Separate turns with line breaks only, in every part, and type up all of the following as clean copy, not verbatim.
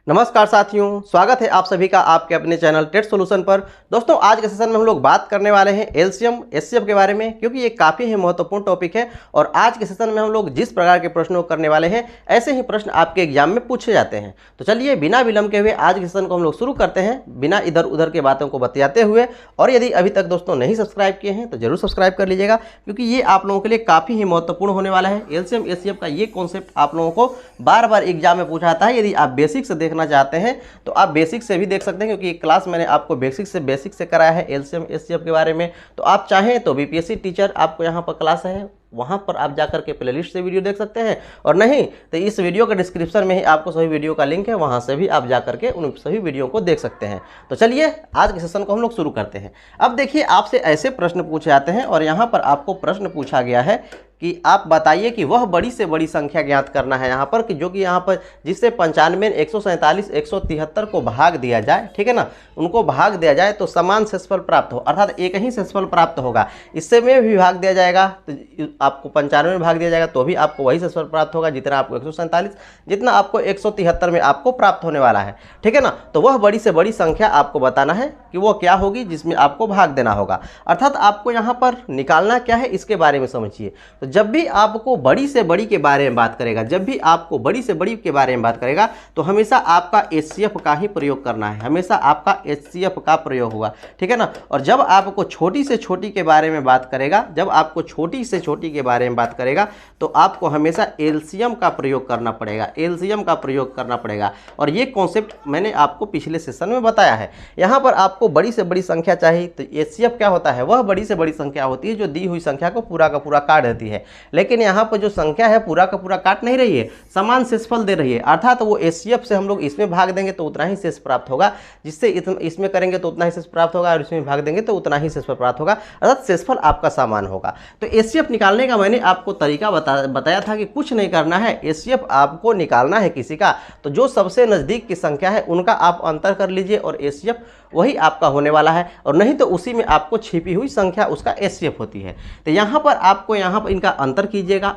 नमस्कार साथियों, स्वागत है आप सभी का आपके अपने चैनल टेट सॉल्यूशन पर। दोस्तों, आज के सेशन में हम लोग बात करने वाले हैं एलसीएम एचसीएफ के बारे में, क्योंकि ये काफ़ी ही महत्वपूर्ण टॉपिक है। और आज के सेशन में हम लोग जिस प्रकार के प्रश्नों को करने वाले हैं, ऐसे ही प्रश्न आपके एग्जाम में पूछे जाते हैं। तो चलिए बिना विलंब के हुए आज के सेशन को हम लोग शुरू करते हैं, बिना इधर उधर के बातों को बतियाते हुए। और यदि अभी तक दोस्तों नहीं सब्सक्राइब किए हैं तो जरूर सब्सक्राइब कर लीजिएगा, क्योंकि ये आप लोगों के लिए काफ़ी ही महत्वपूर्ण होने वाला है। एलसीएम एचसीएफ का ये कॉन्सेप्ट आप लोगों को बार बार एग्जाम में पूछा जाता है। यदि आप बेसिक से देखना चाहते हैं तो आप बेसिक से भी देख सकते हैं, क्योंकि एक क्लास मैंने आपको बेसिक से कराया है एलसीएम एचसीएफ के बारे में। तो आप चाहें तो बीपीएससी टीचर आपको यहाँ पर क्लास है, वहाँ पर आप जाकर के प्लेलिस्ट से वीडियो देख सकते हैं। और नहीं तो इस वीडियो के डिस्क्रिप्शन में ही आपको सभी वीडियो का लिंक है, वहाँ से भी आप जाकर के उन सभी वीडियो को देख सकते हैं। तो चलिए आज के सेशन को हम लोग शुरू करते हैं। अब देखिए, आपसे ऐसे प्रश्न पूछे जाते हैं और यहाँ पर आपको प्रश्न पूछा गया है कि आप बताइए कि वह बड़ी से बड़ी संख्या ज्ञात करना है यहाँ पर, कि जो कि यहाँ पर जिससे 95, 147, 173 को भाग दिया जाए, ठीक है ना, उनको भाग दिया जाए तो समान शेषफल प्राप्त हो, अर्थात एक ही शेषफल प्राप्त होगा। इससे में भी भाग दिया जाएगा तो आपको 95 में भाग दिया जाएगा तो भी आपको वही शेषफल प्राप्त होगा जितना आपको 147, जितना आपको 173 में आपको प्राप्त होने वाला है, ठीक है ना। तो वह बड़ी से बड़ी संख्या आपको बताना है कि वो क्या होगी जिसमें आपको भाग देना होगा। अर्थात आपको यहाँ पर निकालना क्या है इसके बारे में समझिए। जब भी आपको बड़ी से बड़ी के बारे में बात करेगा, जब भी आपको बड़ी से बड़ी के बारे में बात करेगा तो हमेशा आपका एचसीएफ का ही प्रयोग करना है, हमेशा आपका एचसीएफ का प्रयोग होगा, ठीक है ना। और जब आपको छोटी से छोटी के बारे में बात करेगा, जब आपको छोटी से छोटी के बारे में बात करेगा तो आपको हमेशा एलसीएम का प्रयोग करना पड़ेगा, एलसीएम का प्रयोग करना पड़ेगा। और ये कॉन्सेप्ट मैंने आपको पिछले सेशन में बताया है। यहाँ पर आपको बड़ी से बड़ी संख्या चाहिए तो एचसीएफ क्या होता है, वह बड़ी से बड़ी संख्या होती है जो दी हुई संख्या को पूरा का पूरा काट देती है। लेकिन यहाँ पर जो संख्या है पूरा का पूरा काट नहीं रही है, समान शेषफल दे रही है। अर्थात वो एचसीएफ से हम लोग इसमें भाग देंगे तो उतना ही शेष प्राप्त होगा, जिससे इसमें करेंगे तो उतना ही शेष प्राप्त होगा, और इसमें भाग देंगे तो उतना ही शेषफल प्राप्त होगा, अर्थात शेषफल आपका समान होगा। तो एचसीएफ निकालने का मैंने आपको तरीका बताया था कि कुछ नहीं करना है, एचसीएफ आपको निकालना है किसी का, तो जो सबसे नज़दीक की संख्या है उनका आप अंतर कर लीजिए और एचसीएफ वही आपका होने वाला है। और नहीं तो उसी में आपको छिपी हुई संख्या उसका एचसीएफ होती है। तो यहाँ पर आपको यहाँ पर इनका अंतर कीजिएगा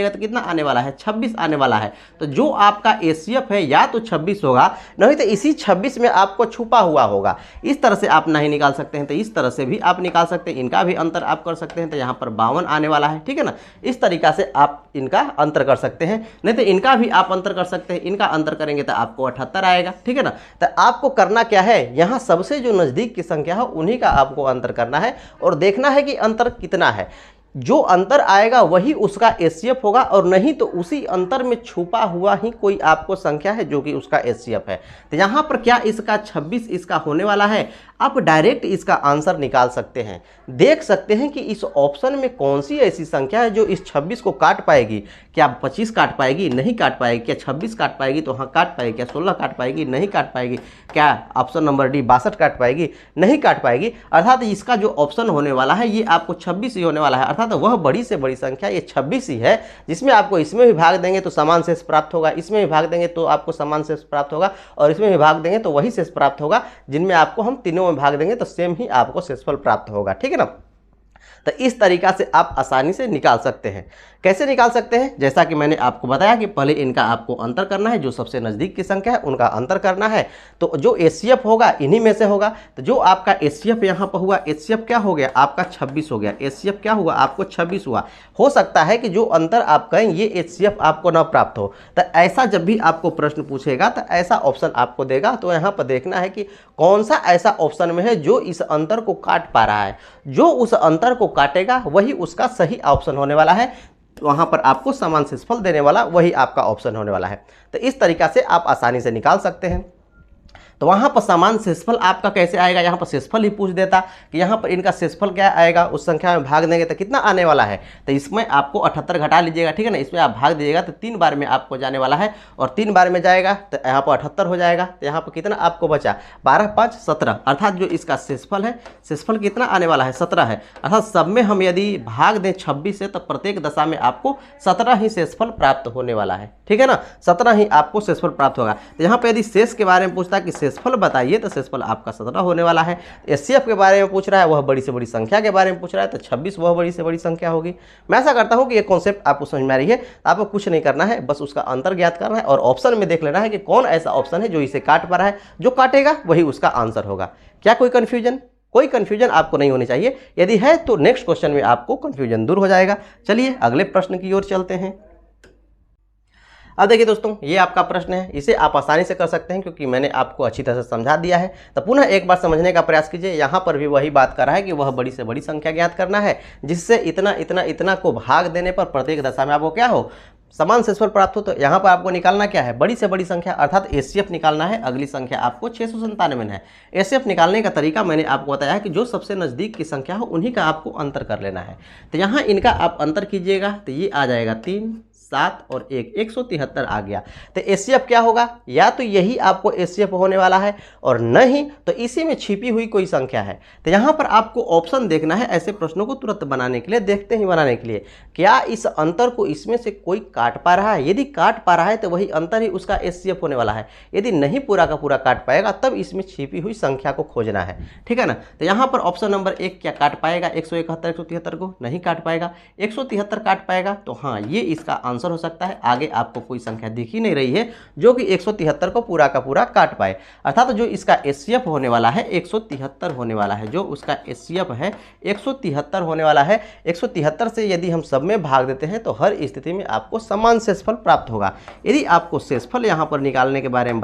तो कितना आने वाला है, 26 आने वाला है। तो जो आपका एचसीएफ है या तो 26 होगा, नहीं तो इसी 26 में आपको छुपा हुआ होगा। इस तरह से आप नहीं निकाल सकते हैं तो इस तरह से भी आप निकाल सकते हैं, इनका भी अंतर आप कर सकते हैं। तो यहाँ पर 52 आने वाला है, ठीक है ना। इस तरीका से आप इनका अंतर कर सकते हैं, नहीं तो इनका भी आप अंतर कर सकते हैं। इनका अंतर करेंगे तो आपको 78 आएगा, ठीक है ना। तो आपको करना क्या है, यहाँ सबसे जो नज़दीक की संख्या है उन्हीं का आपको अंतर करना है और देखना है कि अंतर कितना है। जो अंतर आएगा वही उसका एचसीएफ होगा, और नहीं तो उसी अंतर में छुपा हुआ ही कोई आपको संख्या है जो कि उसका एचसीएफ है। तो यहाँ पर क्या इसका 26 इसका होने वाला है, आप डायरेक्ट इसका आंसर निकाल सकते हैं। देख सकते हैं कि इस ऑप्शन में कौन सी ऐसी संख्या है जो इस 26 को काट पाएगी। क्या 25 काट पाएगी? नहीं काट पाएगी। क्या 26 काट पाएगी? तो हाँ काट पाएगी। क्या 16 काट पाएगी? नहीं काट पाएगी। क्या ऑप्शन नंबर डी 62 काट पाएगी? नहीं काट पाएगी। अर्थात इसका जो ऑप्शन होने वाला है ये आपको 26 ही होने वाला है। अर्थात वह बड़ी से बड़ी संख्या ये 26 ही है, जिसमें आपको इसमें भी भाग देंगे तो समान शेष प्राप्त होगा, इसमें भी भाग देंगे तो आपको समान शेष प्राप्त होगा, और इसमें भी भाग देंगे तो वही शेष प्राप्त होगा, जिनमें आपको हम तीनों में भाग देंगे तो सेम ही आपको शेषफल प्राप्त होगा, ठीक है ना। तो इस तरीका से आप आसानी से निकाल सकते हैं। कैसे निकाल सकते हैं, जैसा कि मैंने आपको बताया कि पहले इनका आपको अंतर करना है, जो सबसे नज़दीक की संख्या है उनका अंतर करना है। तो जो एचसीएफ होगा इन्हीं में से होगा। तो जो आपका एचसीएफ यहाँ पर हुआ, एचसीएफ क्या हो गया आपका 26 हो गया। एचसीएफ क्या हुआ आपको 26 हुआ। हो सकता है कि जो अंतर आप कहें ये एचसीएफ आपको ना प्राप्त हो। तो ऐसा जब भी आपको प्रश्न पूछेगा तो ऐसा ऑप्शन आपको देगा, तो यहाँ पर देखना है कि कौन सा ऐसा ऑप्शन में है जो इस अंतर को काट पा रहा है। जो उस अंतर को काटेगा वही उसका सही ऑप्शन होने वाला है। वहाँ पर आपको समान शेषफल देने वाला वही आपका ऑप्शन होने वाला है। तो इस तरीका से आप आसानी से निकाल सकते हैं। तो वहाँ पर समान शेषफल आपका कैसे आएगा, यहाँ पर शेषफल ही पूछ देता कि यहाँ पर इनका शेषफल क्या आएगा, उस संख्या में भाग देंगे तो कितना आने वाला है। तो इसमें आपको 78 घटा लीजिएगा, ठीक है ना। इसमें आप भाग दीजिएगा तो 3 बार में आपको जाने वाला है, और 3 बार में जाएगा तो यहाँ पर 78 हो जाएगा। तो यहाँ पर कितना आपको बचा, 12, 5, 17, अर्थात जो इसका शेषफल है, शेषफल कितना आने वाला है, 17 है। अर्थात सब में हम यदि भाग दें 26 से तो प्रत्येक दशा में आपको 17 ही शेषफल प्राप्त होने वाला है, ठीक है ना। 17 ही आपको शेषफल प्राप्त होगा। तो यहाँ पर यदि शेष के बारे में पूछता है कि शेषफल बताइए, तो शेषफल आपका 17 होने वाला है। एचसीएफ के बारे में पूछ रहा है, वह बड़ी से बड़ी संख्या के बारे में पूछ रहा है, तो 26 वह बड़ी से बड़ी संख्या होगी। मैं ऐसा करता हूँ कि ये कॉन्सेप्ट आपको समझ में आ रही है, आपको कुछ नहीं करना है, बस उसका अंतर ज्ञात करना है और ऑप्शन में देख लेना है कि कौन ऐसा ऑप्शन है जो इसे काट पा रहा है, जो काटेगा वही उसका आंसर होगा। क्या कोई कन्फ्यूजन? कोई कंफ्यूजन आपको नहीं होनी चाहिए, यदि है तो नेक्स्ट क्वेश्चन में आपको कंफ्यूजन दूर हो जाएगा। चलिए अगले प्रश्न की ओर चलते हैं। अब देखिए दोस्तों, ये आपका प्रश्न है, इसे आप आसानी से कर सकते हैं क्योंकि मैंने आपको अच्छी तरह से समझा दिया है। तो पुनः एक बार समझने का प्रयास कीजिए। यहाँ पर भी वही बात कर रहा है कि वह बड़ी से बड़ी संख्या ज्ञात करना है जिससे इतना इतना इतना को भाग देने पर प्रत्येक दशा में आपको क्या हो, समान शेषफल प्राप्त हो। तो यहाँ पर आपको निकालना क्या है, बड़ी से बड़ी संख्या अर्थात एचसीएफ निकालना है। अगली संख्या आपको 697 है। एचसीएफ निकालने का तरीका मैंने आपको बताया है कि जो सबसे नज़दीक की संख्या हो उन्हीं का आपको अंतर कर लेना है। तो यहाँ इनका आप अंतर कीजिएगा तो ये आ जाएगा 3, 7 और 1, 173 आ गया। तो एचसीएफ क्या होगा, या तो यही आपको एचसीएफ होने वाला है और नहीं तो इसी में छिपी हुई कोई संख्या है। तो यहाँ पर आपको ऑप्शन देखना है ऐसे प्रश्नों को तुरंत बनाने के लिए, देखते ही बनाने के लिए, क्या इस अंतर को इसमें से कोई काट पा रहा है। यदि काट पा रहा है तो वही अंतर ही उसका एचसीएफ होने वाला है। यदि नहीं पूरा का पूरा काट पाएगा तब इसमें छिपी हुई संख्या को खोजना है, ठीक है ना। तो यहाँ पर ऑप्शन नंबर 1 क्या काट पाएगा, 171, 173 को नहीं काट पाएगा। 173 काट पाएगा तो हाँ ये इसका आंसर हो सकता है। आगे आपको कोई संख्या दिख ही नहीं रही है जो कि 173 को पूरा का पूरा काट पाए, अर्थात जो इसका एचसीएफ होने वाला है 173 होने वाला है। जो उसका एचसीएफ है 173 होने वाला है। 173 से यदि हम सब में भाग देते हैं तो हर स्थिति में आपको समान शेषफल प्राप्त होगा। यदि आपको शेषफल यहाँ पर निकालने के बारे में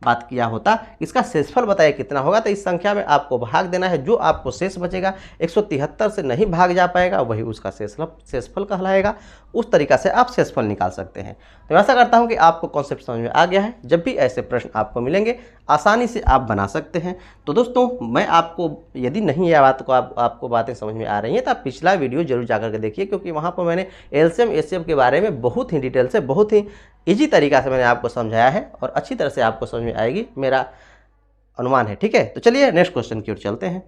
बात किया होता, इसका शेषफल बताइए कितना होगा, तो इस संख्या में आपको भाग देना है। जो आपको शेष बचेगा 173 से नहीं भाग जा पाएगा वही उसका शेषफल कहलाएगा। उस तरीका से आप शेषफल निकाल सकते हैं। तो मैं आशा करता हूं कि आपको कॉन्सेप्ट समझ में आ गया है। जब भी ऐसे प्रश्न आपको मिलेंगे आसानी से आप बना सकते हैं। तो दोस्तों मैं आपको, यदि नहीं यह बात को आपको बातें समझ में आ रही हैं तो आप पिछला वीडियो जरूर जाकर के देखिए, क्योंकि वहाँ पर मैंने एलसीएम एचसीएफ के बारे में बहुत ही डिटेल से, बहुत ही इजी तरीका से मैंने आपको समझाया है और अच्छी तरह से आपको समझ में आएगी, मेरा अनुमान है, ठीक है। तो चलिए नेक्स्ट क्वेश्चन की ओर चलते हैं।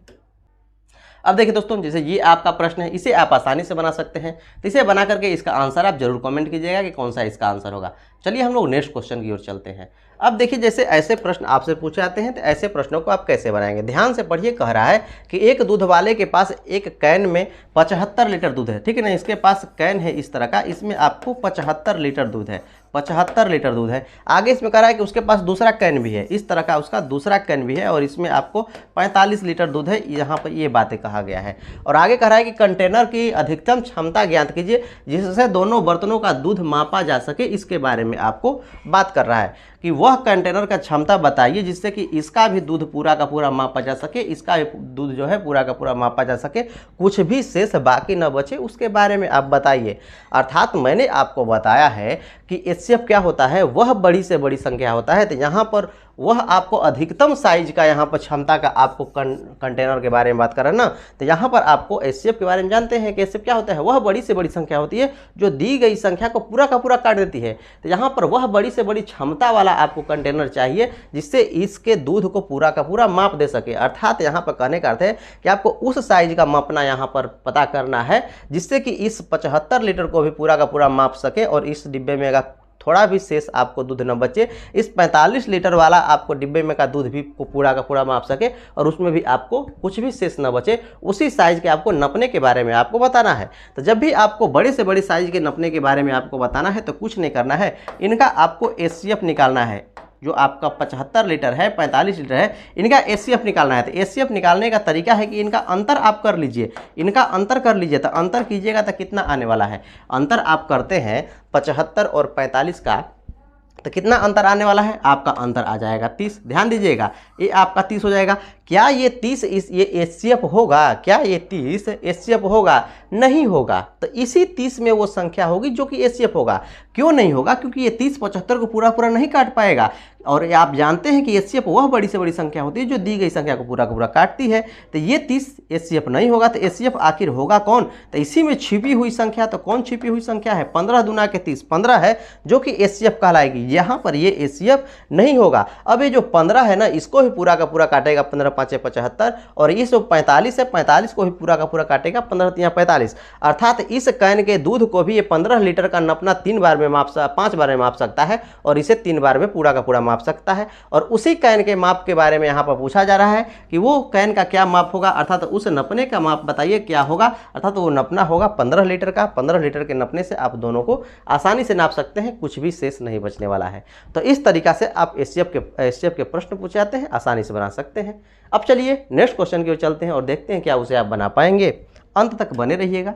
अब देखिए दोस्तों, जैसे ये आपका प्रश्न है, इसे आप आसानी से बना सकते हैं। तो इसे बना करके इसका आंसर आप जरूर कमेंट कीजिएगा कि कौन सा इसका आंसर होगा। चलिए हम लोग नेक्स्ट क्वेश्चन की ओर चलते हैं। अब देखिए, जैसे ऐसे प्रश्न आपसे पूछे जाते हैं तो ऐसे प्रश्नों को आप कैसे बनाएंगे, ध्यान से पढ़िए। कह रहा है कि एक दूध वाले के पास एक कैन में 75 लीटर दूध है, ठीक है ना। इसके पास कैन है इस तरह का, इसमें आपको 75 लीटर दूध है, 75 लीटर दूध है। आगे इसमें कह रहा है कि उसके पास दूसरा कैन भी है, इस तरह का उसका दूसरा कैन भी है और इसमें आपको 45 लीटर दूध है। यहाँ पर ये बातें कहा गया है। और आगे कह रहा है कि कंटेनर की अधिकतम क्षमता ज्ञात कीजिए जिससे दोनों बर्तनों का दूध मापा जा सके। इसके बारे में आपको बात कर रहा है कि वह कंटेनर का क्षमता बताइए जिससे कि इसका भी दूध पूरा का पूरा मापा जा सके, इसका भी दूध जो है पूरा का पूरा मापा जा सके, कुछ भी शेष बाकी न बचे, उसके बारे में आप बताइए। अर्थात मैंने आपको बताया है कि एचसीएफ क्या होता है, वह बड़ी से बड़ी संख्या होता है। तो यहाँ पर वह आपको अधिकतम साइज का, यहाँ पर क्षमता का आपको कंटेनर के बारे में बात कर रहे हैं ना। तो यहाँ पर आपको एचसीएफ के बारे में जानते हैं कि एचसीएफ क्या होता है, वह बड़ी से बड़ी संख्या होती है जो दी गई संख्या को पूरा का पूरा काट देती है। तो यहाँ पर वह बड़ी से बड़ी क्षमता वाला आपको कंटेनर चाहिए जिससे इसके दूध को पूरा का पूरा माप दे सके। अर्थात यहाँ पर कहने का अर्थ है कि आपको उस साइज का मापना यहाँ पर पता करना है जिससे कि इस 75 लीटर को भी पूरा का पूरा माप सके और इस डिब्बे में अगर थोड़ा भी शेष आपको दूध न बचे, इस 45 लीटर वाला आपको डिब्बे में का दूध भी को पूरा का पूरा माप सके और उसमें भी आपको कुछ भी शेष न बचे, उसी साइज के आपको नपने के बारे में आपको बताना है। तो जब भी आपको बड़े से बड़े साइज के नपने के बारे में आपको बताना है तो कुछ नहीं करना है, इनका आपको एचसीएफ निकालना है। जो आपका 75 लीटर है, 45 लीटर है, इनका एचसीएफ निकालना है। तो एचसीएफ निकालने का तरीका है कि इनका अंतर आप कर लीजिए, इनका अंतर कर लीजिए। तो अंतर कीजिएगा तो कितना आने वाला है, अंतर आप करते हैं 75 और 45 का, तो कितना अंतर आने वाला है, आपका अंतर आ जाएगा 30। ध्यान दीजिएगा, ये आपका 30 हो जाएगा। क्या ये 30 ये एचसीएफ होगा, क्या ये 30 एचसीएफ होगा? नहीं होगा। तो इसी 30 में वो संख्या होगी जो कि एचसीएफ होगा। क्यों नहीं होगा? क्योंकि ये 30 75 को पूरा पूरा नहीं काट पाएगा। और आप जानते हैं कि एचसीएफ वह बड़ी से बड़ी संख्या होती है जो दी गई संख्या को पूरा का पूरा काटती है। तो ये 30 एचसीएफ नहीं होगा। तो एचसीएफ आखिर होगा कौन? तो इसी में छिपी हुई संख्या, तो कौन छिपी हुई संख्या है? 15 दूना के 30, 15 है जो कि एचसीएफ कहलाएगी। यहाँ पर ये एचसीएफ नहीं होगा। अब ये जो 15 है ना, इसको भी पूरा का पूरा काटेगा 15 5 75, और ये जो 45 है, 45 को भी पूरा का पूरा काटेगा 15 3 45। अर्थात इस कैन के दूध को भी ये 15 लीटर का नपना 3 बार में 5 बार में माप सकता है और इसे 3 बार में पूरा का पूरा माप सकता है। और उसी कैन के माप के बारे में यहाँ पर पूछा जा रहा है कि वो कैन का क्या माप होगा, अर्थात उस नपने का माप बताइए क्या होगा। अर्थात वो नपना होगा 15 लीटर का। 15 लीटर के नपने से आप दोनों को आसानी से नाप सकते हैं, कुछ भी शेष नहीं बचने वाला है। तो इस तरीका से आप एचसीएफ के प्रश्न पूछे जाते हैं, आसानी से बना सकते हैं। अब चलिए नेक्स्ट क्वेश्चन की ओर चलते हैं और देखते हैं क्या उसे आप बना पाएंगे। अंत तक बने रहिएगा।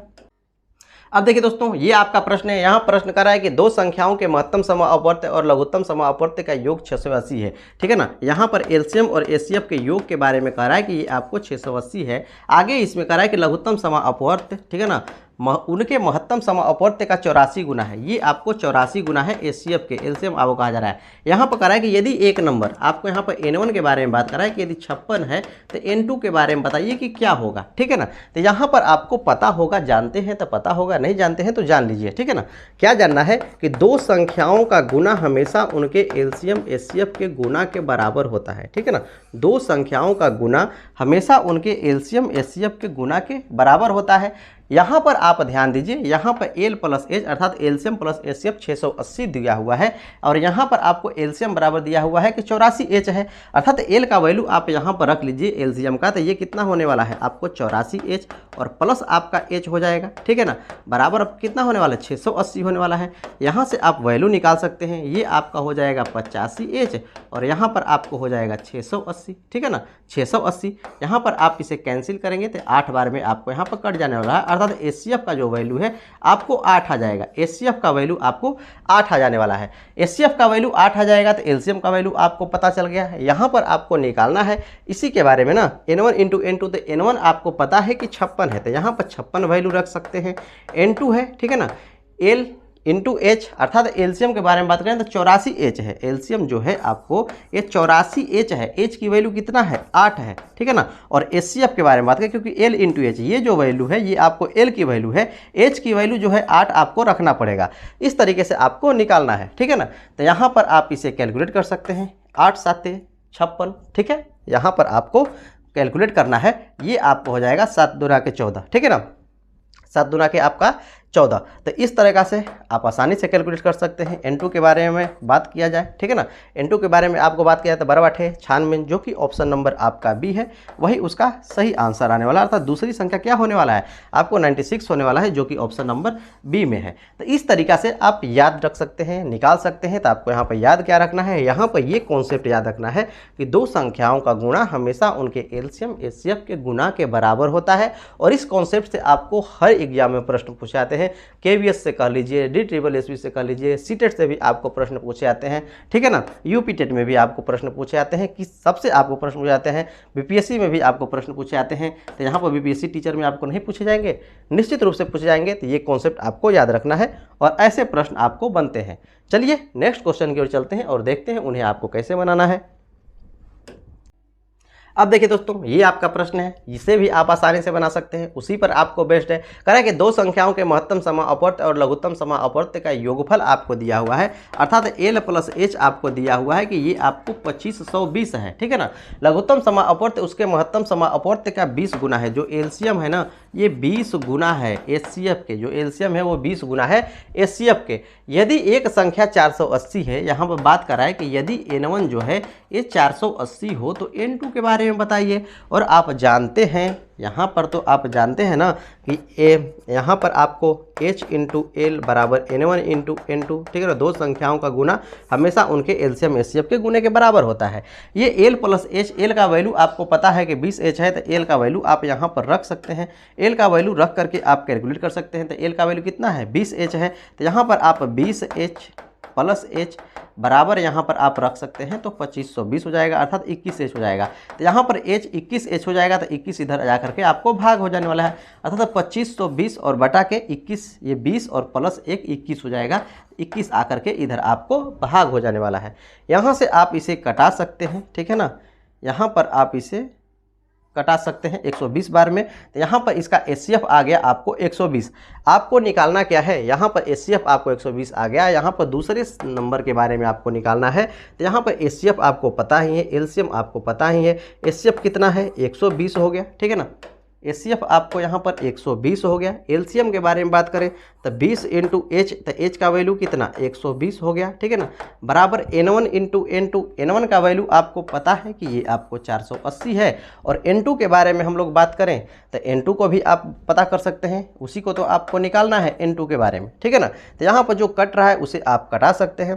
अब देखिए दोस्तों, ये आपका प्रश्न है। यहाँ प्रश्न कर रहा है कि दो संख्याओं के महत्तम समाअपवर्त्य और लघुत्तम समाअपवर्त्य का योग 680 है, ठीक है ना। यहाँ पर एलसीएम और एचसीएफ के योग के बारे में कह रहा है कि ये आपको 680 है। आगे इसमें कह रहा है कि लघुत्तम समाअपवर्त्य, ठीक है ना, उनके महत्तम समाअपवर्त्य का 84 गुना है। ये आपको 84 गुना है एचसीएफ के, एलसीएम आपको कहा जा रहा है। यहाँ पर कह रहा है कि यदि एक नंबर, आपको यहाँ पर N1 के बारे में बात कर रहा है कि यदि 56 है तो N2 के बारे में बताइए कि क्या होगा, ठीक है ना। तो यहाँ पर आपको पता होगा, जानते हैं तो पता होगा, नहीं जानते हैं तो जान लीजिए, ठीक है ना। क्या जानना है कि दो संख्याओं का गुना हमेशा उनके एलसीएम एचसीएफ के गुना के बराबर होता है, ठीक है ना। दो संख्याओं का गुना हमेशा उनके एलसीएम एचसीएफ के गुना के बराबर होता है। यहाँ पर आप ध्यान दीजिए, यहाँ पर एल प्लस एच अर्थात एलसीएम प्लस एचसीएफ 680 दिया हुआ है और यहाँ पर आपको एलसीएम बराबर दिया हुआ है कि 84 एच है। अर्थात एल का वैल्यू आप यहाँ पर रख लीजिए एलसीएम का, तो ये कितना होने वाला है आपको 84 एच और प्लस आपका एच हो जाएगा, ठीक है ना। बराबर अब कितना होने वाला है 680 होने वाला है। यहाँ से आप वैल्यू निकाल सकते हैं, ये आपका हो जाएगा 85 एच और यहाँ पर आपको हो जाएगा 680, ठीक है ना, 680। यहाँ पर आप इसे कैंसिल करेंगे तो 8 बार में आपको यहाँ पर कट जाने वाला है। अर्थात एचसीएफ का जो वैल्यू है आपको 8 आ जाएगा। एचसीएफ का वैल्यू आपको 8 आ जाने वाला है। एचसीएफ का वैल्यू 8 आ जाएगा तो एलसीएम का वैल्यू आपको पता चल गया है। यहाँ पर आपको निकालना है इसी के बारे में ना, N1 इंटू N2, तो N1 आपको पता है कि 56 है तो यहाँ पर 56 वैल्यू रख सकते हैं। N2 है, ठीक है ना, L इंटू एच अर्थात एलसीएम के बारे में बात करें तो 84 एच है। एलसीएम जो है आपको ये 84 एच है। एच की वैल्यू कितना है 8 है, ठीक है ना। और एचसीएफ के बारे में बात करें क्योंकि एल इंटू एच ये जो वैल्यू है ये आपको एल की वैल्यू है, एच की वैल्यू जो है 8 आपको रखना पड़ेगा। इस तरीके से आपको निकालना है, ठीक है ना। तो यहाँ पर आप इसे कैलकुलेट कर सकते हैं, 8 7 56, ठीक है। यहाँ पर आपको कैलकुलेट करना है, ये आपको हो जाएगा 7 दूना के 14, ठीक है ना, 7 दूना के आपका 14। तो इस तरीक़ा से आप आसानी से कैलकुलेट कर सकते हैं। N2 के बारे में बात किया जाए, ठीक है ना, N2 के बारे में आपको बात किया जाए तो 12/96, जो कि ऑप्शन नंबर आपका बी है, वही उसका सही आंसर आने वाला है। अर्थात दूसरी संख्या क्या होने वाला है आपको 96 होने वाला है, जो कि ऑप्शन नंबर बी में है। तो इस तरीक़ा से आप याद रख सकते हैं, निकाल सकते हैं। तो आपको यहाँ पर याद क्या रखना है, यहाँ पर ये कॉन्सेप्ट याद रखना है कि दो संख्याओं का गुणा हमेशा उनके एलसीएम एचसीएफ के गुणा के बराबर होता है। और इस कॉन्सेप्ट से आपको हर एग्जाम में प्रश्न पूछे जाते हैं। केवीएस से कह लीजिए, DSSB से कह लीजिए, सीटेट से भी आपको प्रश्न पूछे जाते हैं, ठीक है ना। यूपी टेट में भी आपको प्रश्न पूछे जाते हैं, कि सबसे आपको प्रश्न पूछे जाते हैं। बीपीएससी में भी आपको प्रश्न पूछे जाते हैं। तो यहाँ पर बीपीएससी टीचर में आपको नहीं पूछे जाएंगे, निश्चित रूप से पूछे जाएंगे। तो ये कॉन्सेप्ट आपको याद रखना है और ऐसे प्रश्न आपको बनते हैं। चलिए नेक्स्ट क्वेश्चन की ओर चलते हैं और देखते हैं उन्हें आपको कैसे बनाना है। अब देखिए दोस्तों, ये आपका प्रश्न है, इसे भी आप आसानी से बना सकते हैं, उसी पर आपको बेस्ड है। कह रहा है कि दो संख्याओं के महत्तम समाअपवर्त्य और लघुत्तम समाअपवर्त्य का योगफल आपको दिया हुआ है। अर्थात एल प्लस एच आपको दिया हुआ है कि ये आपको 2520 है, ठीक है ना। लघुत्तम समाअपवर्त्य उसके महत्तम समाअपवर्त्य का 20 गुना है। जो एलसीएम है ना ये 20 गुना है एचसीएफ के, जो एलसीएम है वो 20 गुना है एचसीएफ के। यदि एक संख्या 480 है, यहाँ पर बात कर रहा है कि यदि N1 जो है ये 480 हो तो N2 के बारे में बताइए। और आप जानते हैं यहाँ पर, तो आप जानते हैं ना कि यहाँ पर आपको H इंटू एल बराबर N1 इंटू N2, ठीक है ना। दो संख्याओं का गुना हमेशा उनके एलसीएम एचसीएफ के गुने के बराबर होता है। ये एल प्लस एच, एल का वैल्यू आपको पता है कि 20 एच है, तो एल का वैल्यू आप यहाँ पर रख सकते हैं। एल का वैल्यू रख करके आप कैलकुलेट कर सकते हैं। तो एल का वैल्यू कितना है 20 एच है, तो यहाँ पर आप 20 एच प्लस एच बराबर यहाँ पर आप रख सकते हैं, तो 2520 हो जाएगा, अर्थात 21 एच हो जाएगा। तो यहाँ पर एच 21 एच हो जाएगा, तो 21 इधर जा करके आपको भाग हो जाने वाला है। अर्थात 2520 और बटा के 21, ये 20 और प्लस 1 21 हो जाएगा। 21 आकर के इधर आपको भाग हो जाने वाला है। यहाँ से आप इसे कटा सकते हैं, ठीक है ना। यहाँ पर आप इसे कटा सकते हैं 120 बार में। तो यहाँ पर इसका एचसीएफ आ गया आपको 120। आपको निकालना क्या है, यहाँ पर एचसीएफ आपको 120 आ गया। यहाँ पर दूसरे नंबर के बारे में आपको निकालना है। तो यहाँ पर एचसीएफ आपको पता ही है, एलसीएम आपको पता ही है। एचसीएफ कितना है 120 हो गया, ठीक है ना। HCF आपको यहाँ पर 120 हो गया। LCM के बारे में बात करें तो 20 इंटू H, तो H का वैल्यू कितना 120 हो गया, ठीक है ना, बराबर N1 इंटू N2। N1 का वैल्यू आपको पता है कि ये आपको 480 है। और N2 के बारे में हम लोग बात करें तो N2 को भी आप पता कर सकते हैं, उसी को तो आपको निकालना है N2 के बारे में, ठीक है ना। तो यहाँ पर जो कट रहा है उसे आप कटा सकते हैं।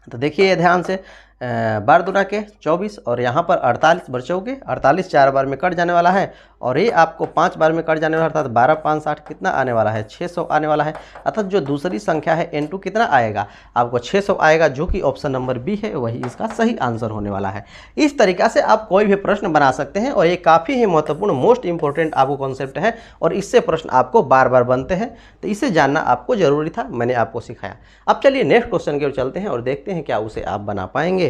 तो देखिए ध्यान से, बार दुना के 24 और यहाँ पर 48 बचोगे, 48 4 बार में कट जाने वाला है और ये आपको 5 बार में कट जाने वाला है, अर्थात 12 5 60 कितना आने वाला है 600 आने वाला है। अर्थात जो दूसरी संख्या है N2 कितना आएगा आपको 600 आएगा, जो कि ऑप्शन नंबर बी है वही इसका सही आंसर होने वाला है। इस तरीक़ा से आप कोई भी प्रश्न बना सकते हैं और ये काफ़ी ही महत्वपूर्ण मोस्ट इंपॉर्टेंट आपको कॉन्सेप्ट है और इससे प्रश्न आपको बार बार बनते हैं, तो इसे जानना आपको ज़रूरी था, मैंने आपको सिखाया। अब चलिए नेक्स्ट क्वेश्चन की ओर चलते हैं और देखते हैं क्या उसे आप बना पाएंगे।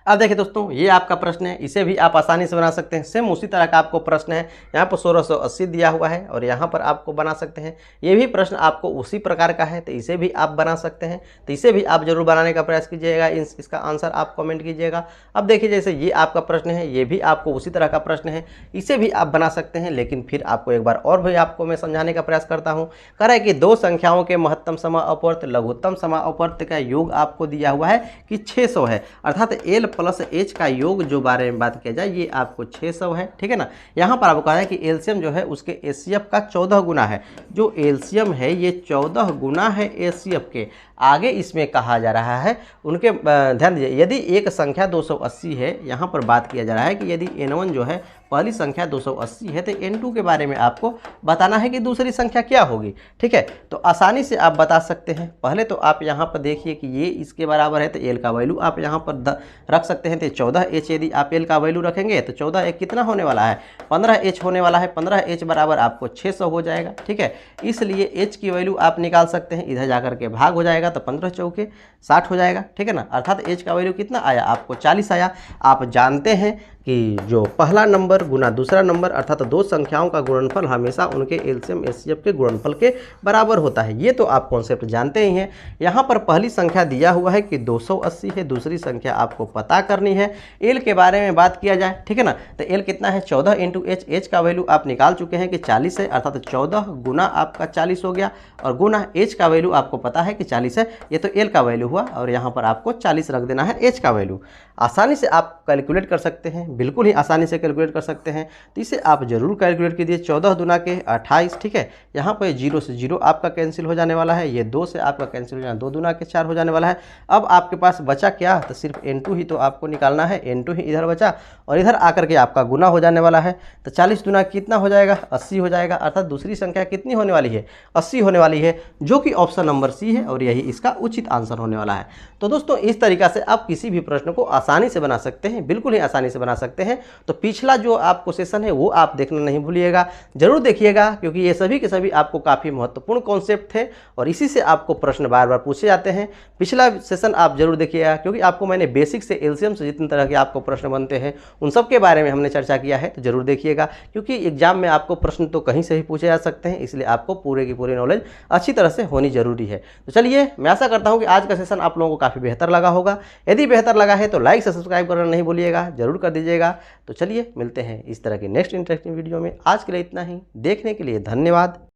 अब देखिए दोस्तों, ये आपका प्रश्न है, इसे भी आप आसानी से बना सकते हैं। सेम उसी तरह का आपको प्रश्न है, यहाँ पर 1680 दिया हुआ है और यहाँ पर आपको बना सकते हैं। ये भी प्रश्न आपको उसी प्रकार का है, तो इसे भी आप बना सकते हैं। तो इसे भी आप जरूर बनाने का प्रयास कीजिएगा, इसका आंसर आप कमेंट कीजिएगा। अब देखिए जैसे ये आपका प्रश्न है, ये भी आपको उसी तरह का प्रश्न है, इसे भी आप बना सकते हैं। लेकिन फिर आपको एक बार और भी आपको मैं समझाने का प्रयास करता हूँ। कह रहा है कि दो संख्याओं के महत्तम समाअपवर्त लघुत्तम समाअपवर्त का योग आपको दिया हुआ है कि 600 है, अर्थात L प्लस H का योग जो बारे में बात किया जाए ये आपको 600 है, ठीक है ना। यहाँ पर आपको कहा है कि एलसीएम जो है उसके HCF का 14 गुना है। जो एलसीएम है ये 14 गुना है HCF के। आगे इसमें कहा जा रहा है उनके, ध्यान दीजिए, यदि एक संख्या 280 है, यहाँ पर बात किया जा रहा है कि यदि N1 जो है पहली संख्या 280 है तो N2 के बारे में आपको बताना है कि दूसरी संख्या क्या होगी, ठीक है। तो आसानी से आप बता सकते हैं। पहले तो आप यहाँ पर देखिए कि ये इसके बराबर है, तो L का वैल्यू आप यहाँ पर रख सकते हैं। तो 14H यदि आप L का वैल्यू रखेंगे तो 14 कितना होने वाला है 15H होने वाला है। 15H बराबर आपको 600 हो जाएगा, ठीक है। इसलिए H की वैल्यू आप निकाल सकते हैं, इधर जाकर के भाग हो जाएगा तो 15 चौके 60 हो जाएगा, ठीक है ना। अर्थात H का वैल्यू कितना आया आपको 40 आया। आप जानते हैं कि जो पहला नंबर गुना दूसरा नंबर अर्थात दो संख्याओं का गुणनफल हमेशा उनके एलसीएम HCF के गुणनफल के बराबर होता है। ये तो आप कॉन्सेप्ट जानते ही हैं। यहाँ पर पहली संख्या दिया हुआ है कि 280 है, दूसरी संख्या आपको पता करनी है। एल के बारे में बात किया जाए, ठीक है ना, तो एल कितना है 14 इंटू H। H का वैल्यू आप निकाल चुके हैं कि 40 है, अर्थात 14 गुना आपका 40 हो गया और गुना H का वैल्यू आपको पता है कि 40 है। ये तो एल का वैल्यू हुआ और यहाँ पर आपको 40 रख देना है H का वैल्यू। आसानी से आप कैलकुलेट कर सकते हैं, बिल्कुल ही आसानी से कैलकुलेट कर सकते हैं। तो इसे आप जरूर कैलकुलेट कीजिए। 14 दुना के 28, ठीक है। यहाँ पर 0 से 0 आपका कैंसिल हो जाने वाला है, ये 2 से आपका कैंसिल हो जाना, 2 दुना के 4 हो जाने वाला है। अब आपके पास बचा क्या, तो सिर्फ N2 ही तो आपको निकालना है। N2 ही इधर बचा और इधर आकर के आपका गुना हो जाने वाला है। तो 40 दुना कितना हो जाएगा 80 हो जाएगा, अर्थात दूसरी संख्या कितनी होने वाली है 80 होने वाली है, जो कि ऑप्शन नंबर सी है और यही इसका उचित आंसर होने वाला है। तो दोस्तों इस तरीका से आप किसी भी प्रश्न को आसानी से बना सकते हैं, बिल्कुल ही आसानी से बना सकते हैं। तो पिछला जो आपको सेशन है वो आप देखना नहीं भूलिएगा, जरूर देखिएगा, क्योंकि ये सभी के सभी आपको काफ़ी महत्वपूर्ण कॉन्सेप्ट थे और इसी से आपको प्रश्न बार बार पूछे जाते हैं। पिछला सेशन आप जरूर देखिएगा, क्योंकि आपको मैंने बेसिक से एलसीएम से जितने तरह के आपको प्रश्न बनते हैं उन सब के बारे में हमने चर्चा किया है। तो जरूर देखिएगा, क्योंकि एग्जाम में आपको प्रश्न तो कहीं से भी पूछे जा सकते हैं, इसलिए आपको पूरे की पूरी नॉलेज अच्छी तरह से होनी जरूरी है। तो चलिए, मैं आशा करता हूँ कि आज का सेशन आप लोगों को काफ़ी बेहतर लगा होगा। यदि बेहतर लगा है तो लाइक से सब्सक्राइब करना नहीं भूलिएगा, जरूर कर दीजिएगा। तो चलिए मिलते हैं इस तरह के नेक्स्ट इंटरेस्टिंग वीडियो में। आज के लिए इतना ही, देखने के लिए धन्यवाद।